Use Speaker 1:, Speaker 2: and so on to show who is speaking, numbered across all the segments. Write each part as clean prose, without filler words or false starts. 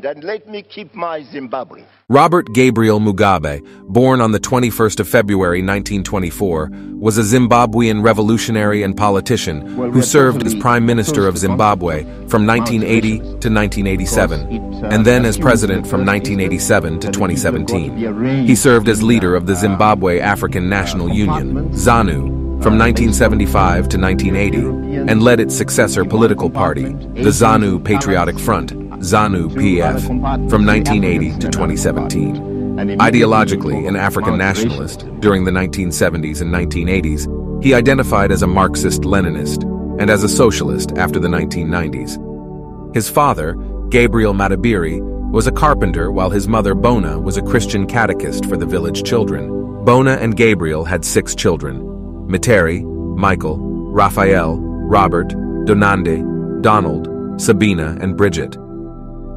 Speaker 1: and let me keep my Zimbabwe.
Speaker 2: Robert Gabriel Mugabe, born on the 21st of February 1924, was a Zimbabwean revolutionary and politician who served as Prime Minister of Zimbabwe from 1980 to 1987, and then as President from 1987 to 2017. He served as leader of the Zimbabwe African National Union, ZANU, from 1975 to 1980, and led its successor political party, the ZANU Patriotic Front, ZANU-PF, from 1980 to 2017. Ideologically an African nationalist, during the 1970s and 1980s, he identified as a Marxist-Leninist and as a socialist after the 1990s. His father, Gabriel Mugabe, was a carpenter while his mother Bona was a Christian catechist for the village children. Bona and Gabriel had 6 children: Miteri, Michael, Raphael, Robert, Donande, Donald, Sabina, and Bridget.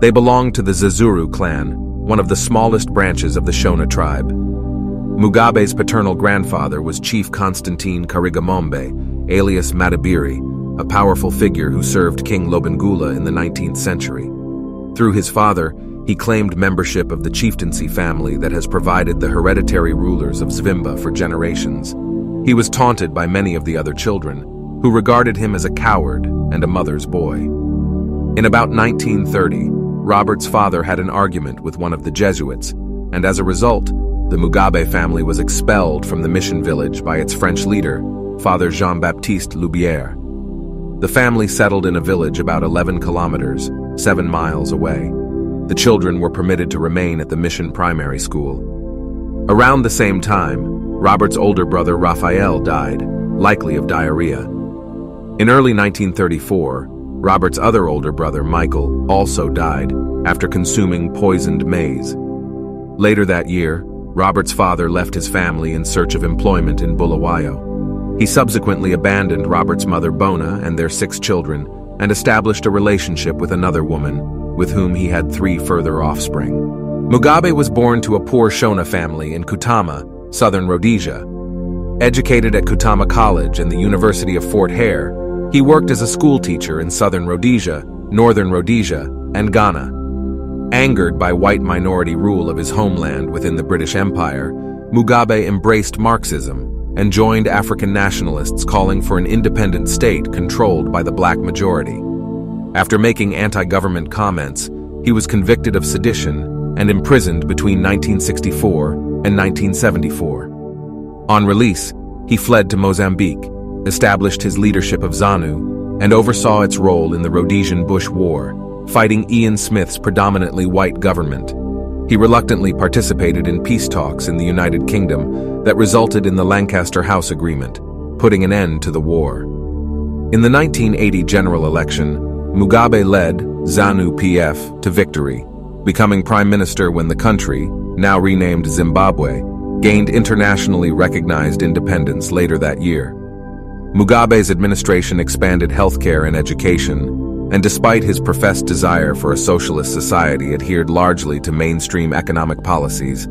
Speaker 2: They belonged to the Zazuru clan, one of the smallest branches of the Shona tribe. Mugabe's paternal grandfather was Chief Constantine Karigamombe, alias Madabiri, a powerful figure who served King Lobengula in the 19th century. Through his father, he claimed membership of the chieftaincy family that has provided the hereditary rulers of Zvimba for generations. He was taunted by many of the other children, who regarded him as a coward and a mother's boy. In about 1930, Robert's father had an argument with one of the Jesuits, and as a result, the Mugabe family was expelled from the mission village by its French leader, Father Jean-Baptiste Loubière. The family settled in a village about 11 kilometers, 7 miles away. The children were permitted to remain at the mission primary school. Around the same time, Robert's older brother Raphael died, likely of diarrhea. In early 1934, Robert's other older brother, Michael, also died after consuming poisoned maize. Later that year, Robert's father left his family in search of employment in Bulawayo. He subsequently abandoned Robert's mother, Bona, and their 6 children, and established a relationship with another woman, with whom he had 3 further offspring. Mugabe was born to a poor Shona family in Kutama, southern Rhodesia. Educated at Kutama College and the University of Fort Hare, he worked as a school teacher in southern Rhodesia, northern Rhodesia, and Ghana. Angered by white minority rule of his homeland within the British Empire, Mugabe embraced Marxism and joined African nationalists calling for an independent state controlled by the black majority. After making anti-government comments, he was convicted of sedition and imprisoned between 1964 and 1974. On release, he fled to Mozambique, established his leadership of ZANU, and oversaw its role in the Rhodesian Bush War, fighting Ian Smith's predominantly white government. He reluctantly participated in peace talks in the United Kingdom that resulted in the Lancaster House Agreement, putting an end to the war. In the 1980 general election, Mugabe led ZANU-PF to victory, becoming prime minister when the country, now renamed Zimbabwe, gained internationally recognized independence later that year. Mugabe's administration expanded healthcare and education, and despite his professed desire for a socialist society, adhered largely to mainstream economic policies.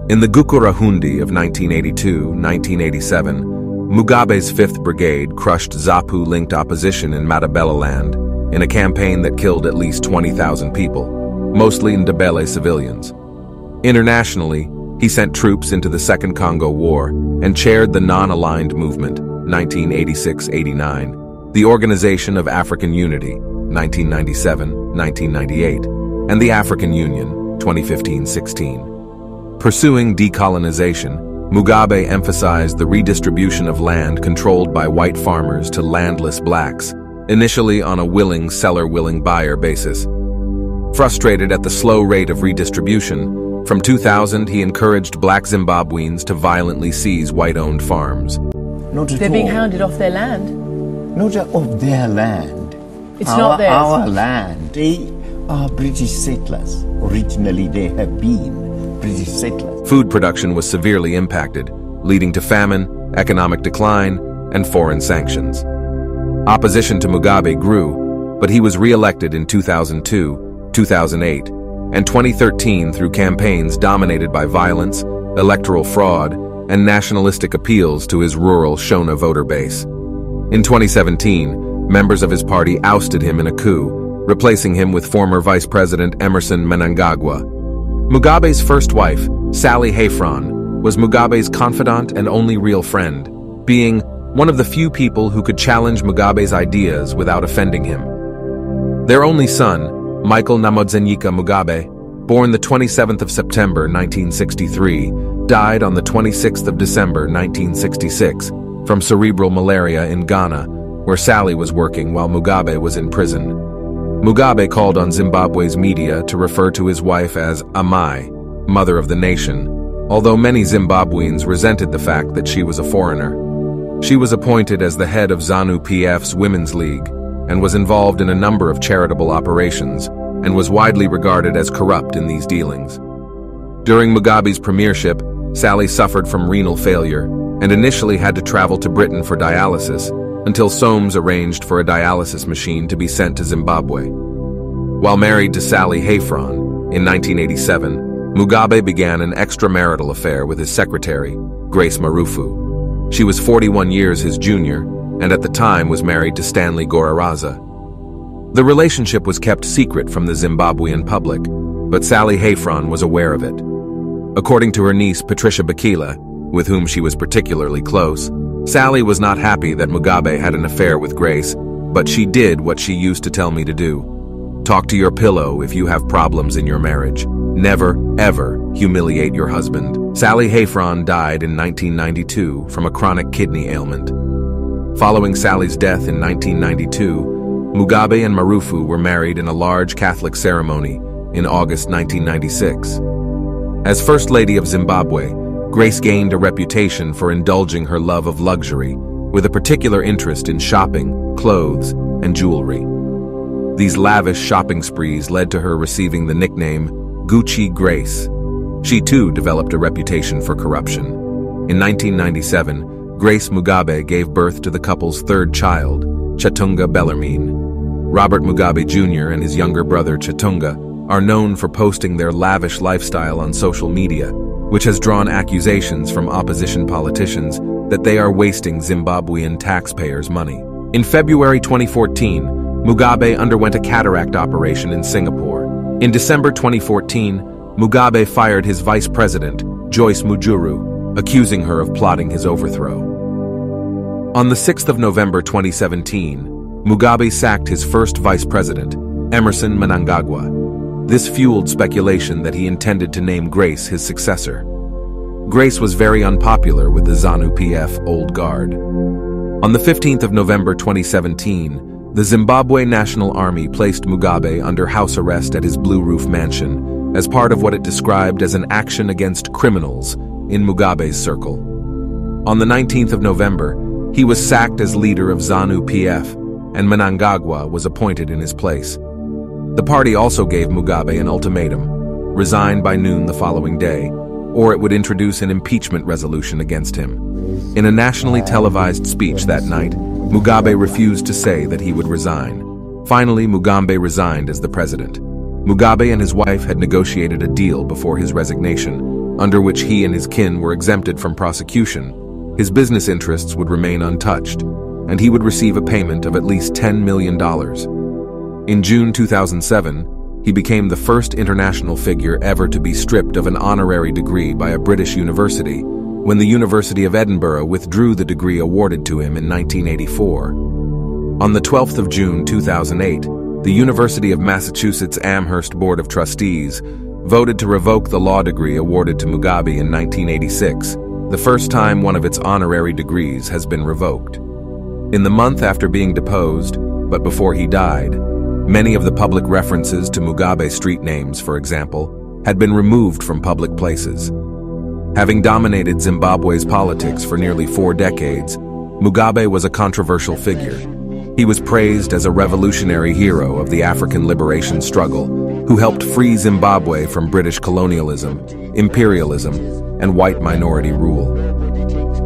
Speaker 2: In the Gukurahundi of 1982-1987, Mugabe's 5th Brigade crushed ZAPU-linked opposition in Matabeleland in a campaign that killed at least 20,000 people, mostly Ndebele civilians. Internationally, he sent troops into the Second Congo War and chaired the Non-Aligned Movement, 1986-89, the Organization of African Unity, 1997-1998, and the African Union, 2015-16. Pursuing decolonization, Mugabe emphasized the redistribution of land controlled by white farmers to landless blacks, initially on a willing seller-willing buyer basis. Frustrated at the slow rate of redistribution, from 2000 he encouraged black Zimbabweans to violently seize white-owned farms.
Speaker 3: They're being hounded off their land.
Speaker 4: Not of their land.
Speaker 3: It's not theirs.
Speaker 4: Our land. They are British settlers. Originally, they have been British settlers.
Speaker 2: Food production was severely impacted, leading to famine, economic decline, and foreign sanctions. Opposition to Mugabe grew, but he was re-elected in 2002, 2008, and 2013 through campaigns dominated by violence, electoral fraud, and nationalistic appeals to his rural Shona voter base. In 2017, members of his party ousted him in a coup, replacing him with former Vice President Emerson Mnangagwa. Mugabe's first wife, Sally Hayfron, was Mugabe's confidant and only real friend, being one of the few people who could challenge Mugabe's ideas without offending him. Their only son, Michael Namodzanyika Mugabe, born the 27th of September 1963, died on the 26th of December 1966 from cerebral malaria in Ghana, where Sally was working while Mugabe was in prison. Mugabe called on Zimbabwe's media to refer to his wife as Amai, mother of the nation, although many Zimbabweans resented the fact that she was a foreigner. She was appointed as the head of ZANU-PF's Women's League and was involved in a number of charitable operations and was widely regarded as corrupt in these dealings. During Mugabe's premiership, Sally suffered from renal failure and initially had to travel to Britain for dialysis until Soames arranged for a dialysis machine to be sent to Zimbabwe. While married to Sally Hayfron in 1987, Mugabe began an extramarital affair with his secretary, Grace Marufu. She was 41 years his junior and at the time was married to Stanley Goraraza. The relationship was kept secret from the Zimbabwean public, but Sally Hayfron was aware of it. According to her niece Patricia Bakila, with whom she was particularly close, Sally was not happy that Mugabe had an affair with Grace, but she did what she used to tell me to do. Talk to your pillow if you have problems in your marriage. Never, ever humiliate your husband. Sally Hayfron died in 1992 from a chronic kidney ailment. Following Sally's death in 1992, Mugabe and Marufu were married in a large Catholic ceremony in August 1996. As First Lady of Zimbabwe, Grace gained a reputation for indulging her love of luxury, with a particular interest in shopping, clothes, and jewelry. These lavish shopping sprees led to her receiving the nickname Gucci Grace. She too developed a reputation for corruption. In 1997, Grace Mugabe gave birth to the couple's third child, Chatunga Bellarmine. Robert Mugabe Jr. and his younger brother Chatunga are known for posting their lavish lifestyle on social media, which has drawn accusations from opposition politicians that they are wasting Zimbabwean taxpayers' money. In February 2014, Mugabe underwent a cataract operation in Singapore. In December 2014, Mugabe fired his vice president, Joyce Mujuru, accusing her of plotting his overthrow. On the 6th of November 2017, Mugabe sacked his first vice president, Emerson Mnangagwa. This fueled speculation that he intended to name Grace his successor. Grace was very unpopular with the ZANU-PF Old Guard. On the 15th of November 2017, the Zimbabwe National Army placed Mugabe under house arrest at his Blue Roof mansion as part of what it described as an action against criminals in Mugabe's circle. On the 19th of November, he was sacked as leader of ZANU-PF, and Mnangagwa was appointed in his place. The party also gave Mugabe an ultimatum: resign by noon the following day, or it would introduce an impeachment resolution against him. In a nationally televised speech that night, Mugabe refused to say that he would resign. Finally, Mugabe resigned as the president. Mugabe and his wife had negotiated a deal before his resignation, under which he and his kin were exempted from prosecution. His business interests would remain untouched, and he would receive a payment of at least $10 million. In June 2007, he became the first international figure ever to be stripped of an honorary degree by a British university, when the University of Edinburgh withdrew the degree awarded to him in 1984. On the 12th of June 2008, the University of Massachusetts Amherst Board of Trustees voted to revoke the law degree awarded to Mugabe in 1986, the first time one of its honorary degrees has been revoked. In the month after being deposed, but before he died, many of the public references to Mugabe street names, for example, had been removed from public places. Having dominated Zimbabwe's politics for nearly 4 decades, Mugabe was a controversial figure. He was praised as a revolutionary hero of the African liberation struggle, who helped free Zimbabwe from British colonialism, imperialism, and white minority rule.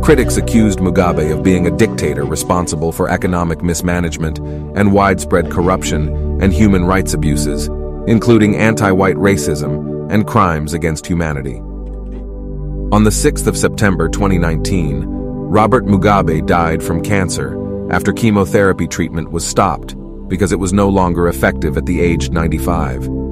Speaker 2: Critics accused Mugabe of being a dictator responsible for economic mismanagement and widespread corruption and human rights abuses, including anti-white racism and crimes against humanity. On the 6th of September 2019, Robert Mugabe died from cancer after chemotherapy treatment was stopped because it was no longer effective at the age 95.